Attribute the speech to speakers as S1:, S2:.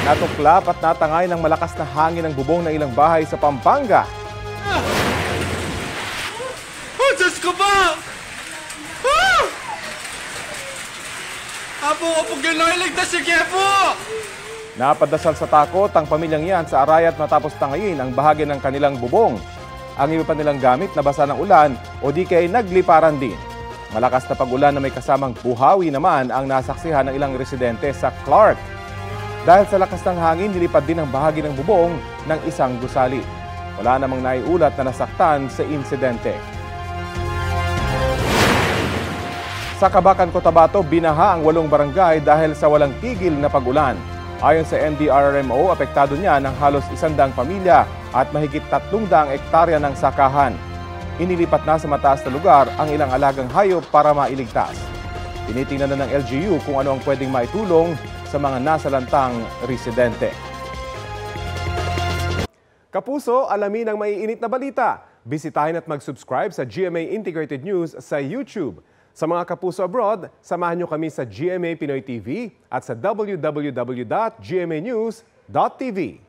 S1: Natuklap at natangay ng malakas na hangin ng bubong ng ilang bahay sa Pampanga.
S2: Oh, Diyos ko ba? Ah! Apo ginailigtas si Kepo!
S1: Napadasal sa takot ang pamilyang yan sa Arayat matapos tangayin ang bahagi ng kanilang bubong. Ang iba pa nilang gamit nabasa ng ulan o di kay nagliparan din. Malakas na pag-ulan na may kasamang buhawi naman ang nasaksihan ng ilang residente sa Clark. Dahil sa lakas ng hangin, nilipad din ang bahagi ng bubong ng isang gusali. Wala namang naiulat na nasaktan sa insidente. Sa Cabacan, Cotabato, binaha ang 8 barangay dahil sa walang tigil na pag-ulan. Ayon sa NDRRMO, apektado niya ng halos 100 pamilya at mahigit 300 ektarya ng sakahan. Inilipat na sa mataas na lugar ang ilang alagang hayop para mailigtas. Tinitingnan na ng LGU kung ano ang pwedeng maitulong sa mga nasalantang residente. Kapuso, alamin ang maiinit na balita. Bisitahin at mag-subscribe sa GMA Integrated News sa YouTube. Sa mga kapuso abroad, samahan niyo kami sa GMA Pinoy TV at sa www.gmanews.tv.